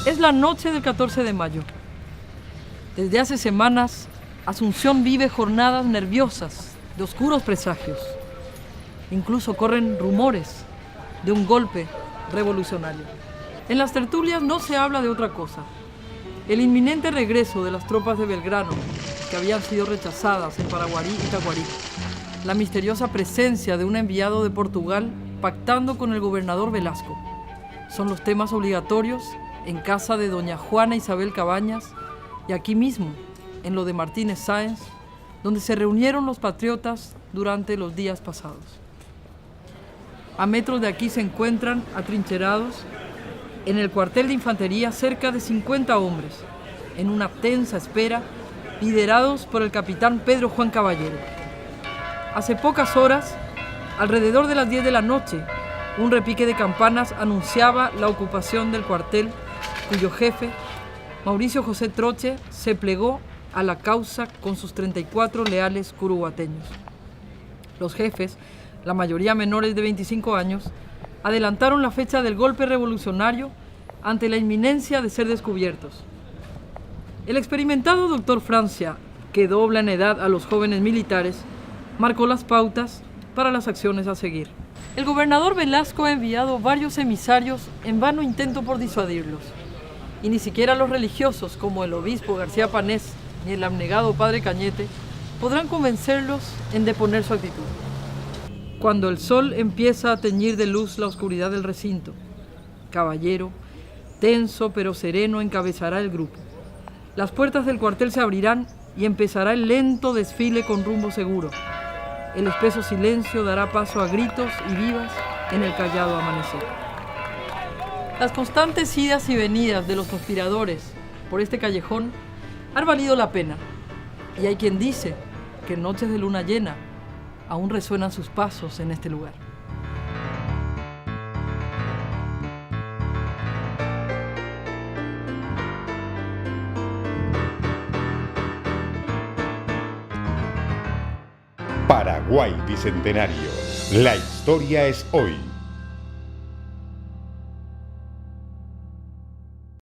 Es la noche del 14 de mayo. Desde hace semanas, Asunción vive jornadas nerviosas de oscuros presagios. Incluso corren rumores de un golpe revolucionario. En las tertulias no se habla de otra cosa. El inminente regreso de las tropas de Belgrano, que habían sido rechazadas en Paraguarí y Tacuarí. La misteriosa presencia de un enviado de Portugal pactando con el gobernador Velasco. Son los temas obligatorios en casa de doña Juana Isabel Cabañas y aquí mismo, en lo de Martínez Sáenz, donde se reunieron los patriotas durante los días pasados. A metros de aquí se encuentran atrincherados en el cuartel de infantería cerca de 50 hombres, en una tensa espera, liderados por el capitán Pedro Juan Caballero. Hace pocas horas, alrededor de las 10 de la noche, un repique de campanas anunciaba la ocupación del cuartel, cuyo jefe, Mauricio José Troche, se plegó a la causa con sus 34 leales curuguateños. Los jefes, la mayoría menores de 25 años, adelantaron la fecha del golpe revolucionario ante la inminencia de ser descubiertos. El experimentado doctor Francia, que dobla en edad a los jóvenes militares, marcó las pautas para las acciones a seguir. El gobernador Velasco ha enviado varios emisarios en vano intento por disuadirlos, y ni siquiera los religiosos, como el obispo García Panés ni el abnegado padre Cañete, podrán convencerlos en deponer su actitud. Cuando el sol empieza a teñir de luz la oscuridad del recinto, Caballero, tenso pero sereno, encabezará el grupo. Las puertas del cuartel se abrirán y empezará el lento desfile con rumbo seguro. El espeso silencio dará paso a gritos y vivas en el callado amanecer. Las constantes idas y venidas de los conspiradores por este callejón han valido la pena. Y hay quien dice que en noches de luna llena aún resuenan sus pasos en este lugar. Paraguay Bicentenario. La historia es hoy.